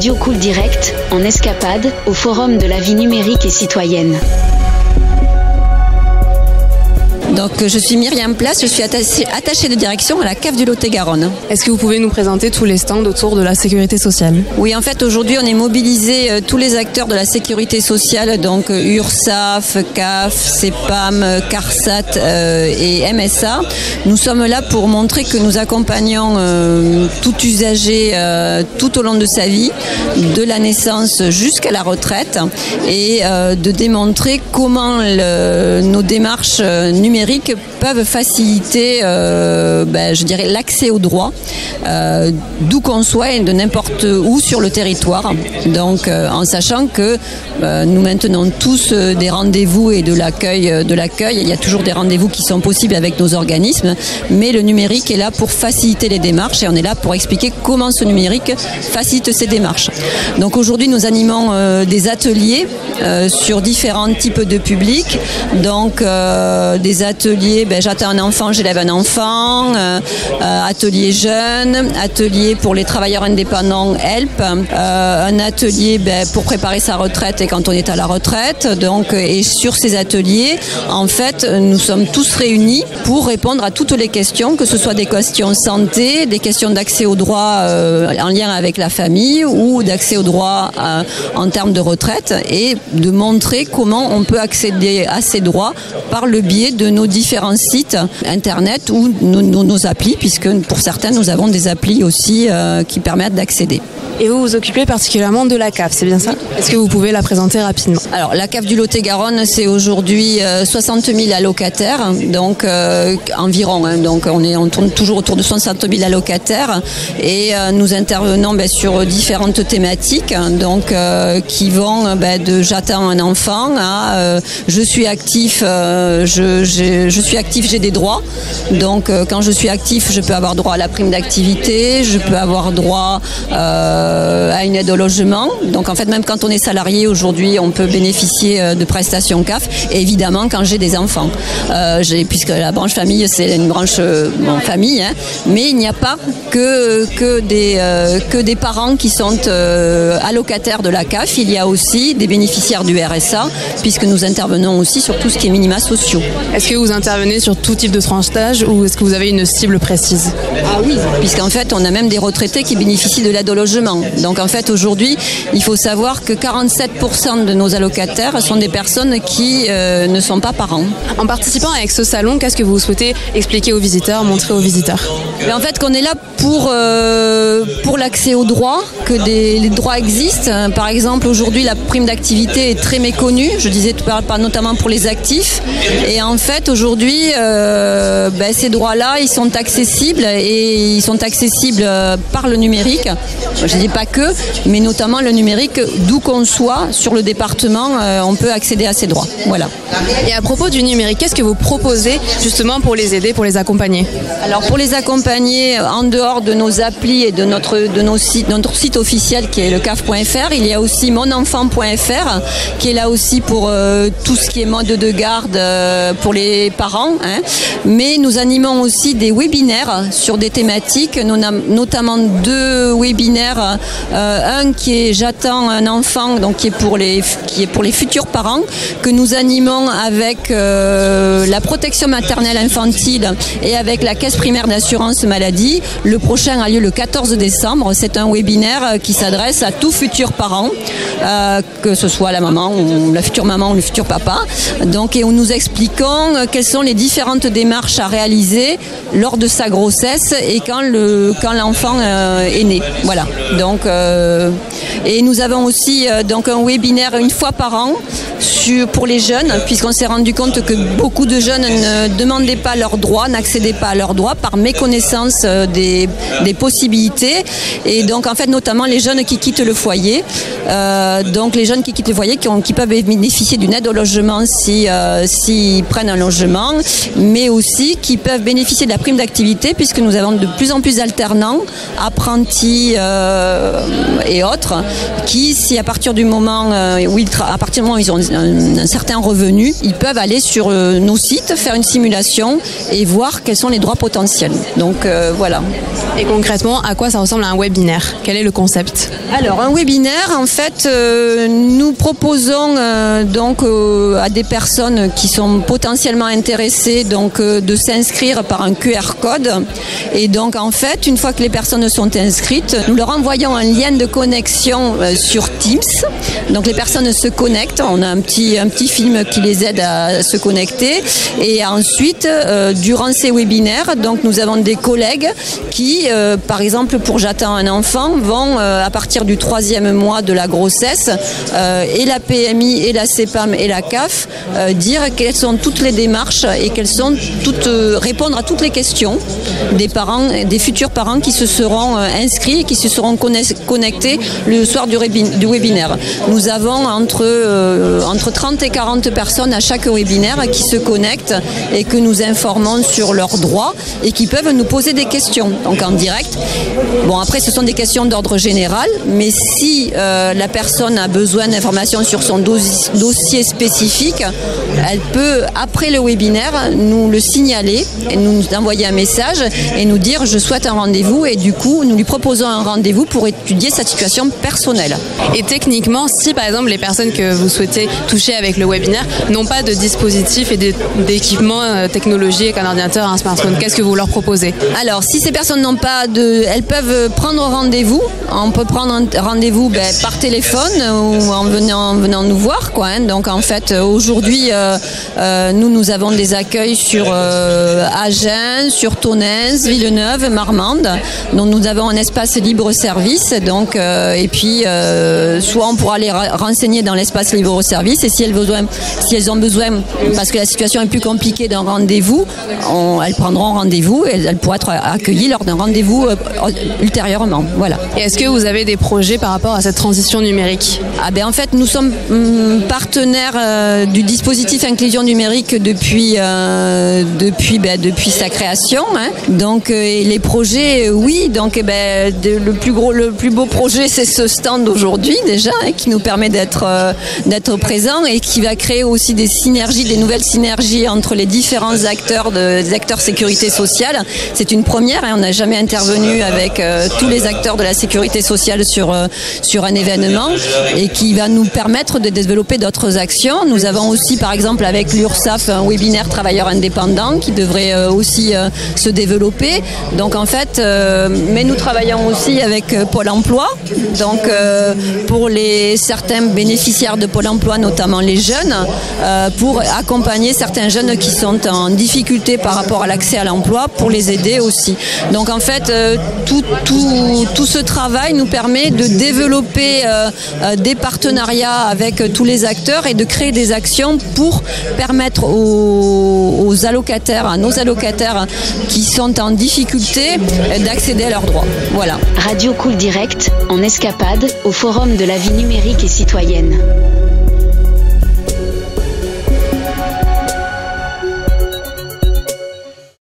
Radio Cool Direct, en escapade, au Forum de la vie numérique et citoyenne. Donc je suis Myriam Place, je suis attachée de direction à la CAF du Lot-et-Garonne. Est-ce que vous pouvez nous présenter tous les stands autour de la sécurité sociale ? Oui, en fait aujourd'hui on est mobilisé tous les acteurs de la sécurité sociale, donc URSSAF, CAF, CEPAM, CARSAT et MSA. Nous sommes là pour montrer que nous accompagnons tout usager tout au long de sa vie, de la naissance jusqu'à la retraite, et de démontrer comment nos démarches numériques peuvent faciliter je dirais l'accès aux droits d'où qu'on soit et de n'importe où sur le territoire. Donc en sachant que nous maintenons tous des rendez-vous et de l'accueil. Il y a toujours des rendez-vous qui sont possibles avec nos organismes, mais le numérique est là pour faciliter les démarches et on est là pour expliquer comment ce numérique facilite ces démarches. Donc aujourd'hui nous animons des ateliers sur différents types de publics, donc des ateliers, j'attends un enfant, j'élève un enfant, atelier jeunes, atelier pour les travailleurs indépendants, HELP, un atelier pour préparer sa retraite et quand on est à la retraite. Donc, et sur ces ateliers, en fait, nous sommes tous réunis pour répondre à toutes les questions, que ce soit des questions santé, des questions d'accès aux droits en lien avec la famille ou d'accès aux droits en termes de retraite, et de montrer comment on peut accéder à ces droits par le biais de nos différents sites internet ou nos applis, puisque pour certains nous avons des applis aussi qui permettent d'accéder. Et vous vous occupez particulièrement de la CAF, c'est bien ça ? Est-ce que vous pouvez la présenter rapidement ? Alors la CAF du Lot-et-Garonne, c'est aujourd'hui 60 000 allocataires, donc environ. Donc on tourne toujours autour de 60 000 allocataires et nous intervenons sur différentes thématiques, donc qui vont de j'attends un enfant à je suis actif, j'ai des droits. Donc quand je suis actif, je peux avoir droit à la prime d'activité, je peux avoir droit à une aide au logement. Donc en fait, même quand on est salarié aujourd'hui, on peut bénéficier de prestations CAF. Et évidemment, quand j'ai des enfants, puisque la branche famille, c'est une branche famille, mais il n'y a pas que des parents qui sont allocataires de la CAF. Il y a aussi des bénéficiaires du RSA, puisque nous intervenons aussi sur tout ce qui est minima sociaux. Est-ce que vous intervenez sur tout type de tranche d'âge ou est-ce que vous avez une cible précise ? Ah oui, puisqu'en fait, on a même des retraités qui bénéficient de l'aide au logement. Donc en fait, aujourd'hui, il faut savoir que 47% de nos allocataires sont des personnes qui ne sont pas parents. En participant avec ce salon, qu'est-ce que vous souhaitez expliquer aux visiteurs, montrer aux visiteurs ? En fait, qu'on est là pour l'accès aux droits, que les droits existent. Par exemple, aujourd'hui, la prime d'activité est très méconnue. Je disais notamment pour les actifs. Et en fait, aujourd'hui, ces droits-là, ils sont accessibles et ils sont accessibles par le numérique. Je ne dis pas que, mais notamment le numérique, d'où qu'on soit sur le département, on peut accéder à ces droits. Voilà. Et à propos du numérique, qu'est-ce que vous proposez justement pour les aider, pour les accompagner ? Alors pour les accompagner, en dehors de nos applis et de notre site officiel qui est le caf.fr, il y a aussi monenfant.fr qui est là aussi pour tout ce qui est mode de garde pour les parents. Mais nous animons aussi des webinaires sur des thématiques, notamment 2 webinaires. Un qui est j'attends un enfant, donc qui est pour les futurs parents, que nous animons avec la protection maternelle infantile et avec la caisse primaire d'assurance maladie. Le prochain a lieu le 14 décembre. C'est un webinaire qui s'adresse à tous futurs parents, que ce soit la maman ou la future maman ou le futur papa. Donc, et où nous expliquons quelles sont les différentes démarches à réaliser lors de sa grossesse et quand l'enfant est né. Voilà. Donc, et nous avons aussi un webinaire une fois par an pour les jeunes, puisqu'on s'est rendu compte que beaucoup de jeunes ne demandaient pas leurs droits, n'accédaient pas à leurs droits par méconnaissance des possibilités. Et donc en fait notamment les jeunes qui quittent le foyer, qui peuvent bénéficier d'une aide au logement s'ils prennent un logement logement, mais aussi qui peuvent bénéficier de la prime d'activité puisque nous avons de plus en plus d'alternants, apprentis et autres, qui, si à partir du moment où ils ont un certain revenu, ils peuvent aller sur nos sites, faire une simulation et voir quels sont les droits potentiels. Donc voilà. Et concrètement, à quoi ça ressemble à un webinaire? Quel est le concept? Alors, un webinaire, en fait, nous proposons donc à des personnes qui sont potentiellement intéressées donc de s'inscrire par un QR code. Et donc, en fait, une fois que les personnes sont inscrites, nous leur envoyons un lien de connexion sur Teams. Donc, les personnes se connectent. On a un petit film qui les aide à se connecter. Et ensuite, durant ces webinaires, donc nous avons des collègues qui, par exemple, pour J'attends un enfant, vont à partir du 3e mois de la grossesse, et la PMI, et la CEPAM, et la CAF, dire quelles sont toutes les démarches et quelles sont répondre à toutes les questions des parents, des futurs parents qui se seront inscrits et qui se seront connectés le soir du webinaire. Nous avons entre 30 et 40 personnes à chaque webinaire qui se connectent et que nous informons sur leurs droits et qui peuvent nous poser des questions, donc en direct. Bon, après, ce sont des questions d'ordre général, mais si la personne a besoin d'informations sur son dossier spécifique, elle peut, après le webinaire, nous le signaler et nous envoyer un message et nous dire « je souhaite un rendez-vous » et du coup, nous lui proposons un rendez-vous pour étudier sa situation personnelle. Et techniquement, si par exemple les personnes que vous souhaitez toucher avec le webinaire n'ont pas de dispositif et d'équipement technologique, un ordinateur, un smartphone, qu'est-ce que vous leur proposez? Alors, si ces personnes n'ont pas elles peuvent prendre rendez-vous. On peut prendre un rendez-vous par téléphone ou en venant nous voir, quoi. Donc en fait, aujourd'hui, nous avons des accueils sur Agen, sur Tonnes, Villeneuve, Marmande. Donc nous avons un espace libre-service. Donc et puis soit on pourra les renseigner dans l'espace libre-service et si elles ont besoin, parce que la situation est plus compliquée d'un rendez-vous, elles prendront rendez-vous et elles pourront être accueillies lors d'un rendez-vous ultérieurement. Voilà. Et est-ce que vous avez des projets par rapport à cette transition numérique? En fait, nous sommes partenaires du dispositif inclusion numérique depuis sa création. Hein. Donc les projets, oui. Donc le plus beau projet, c'est ce stand aujourd'hui déjà, hein, qui nous permet d'être présents et qui va créer aussi des nouvelles synergies entre les différents acteurs des acteurs sécurité sociale. C'est une première, hein, on n'a jamais intervenu avec tous les acteurs de la sécurité sociale sur un événement et qui va nous permettre de développer d'autres actions. Nous avons aussi par exemple avec l'URSSAF un webinaire travailleurs indépendants qui devrait aussi se développer. Donc en fait, mais nous travaillons aussi avec Pôle emploi. Donc pour certains bénéficiaires de Pôle emploi, notamment les jeunes, pour accompagner certains jeunes qui sont en difficulté par rapport à l'accès à l'emploi, pour les aider aussi. Donc en fait, tout ce travail nous permet de développer des partenariats avec tous les acteurs et de créer des actions pour permettre aux allocataires, à nos allocataires qui sont en difficulté, d'accéder à leurs droits. Voilà. Radio Cool Direct, en escapade, au Forum de la vie numérique et citoyenne.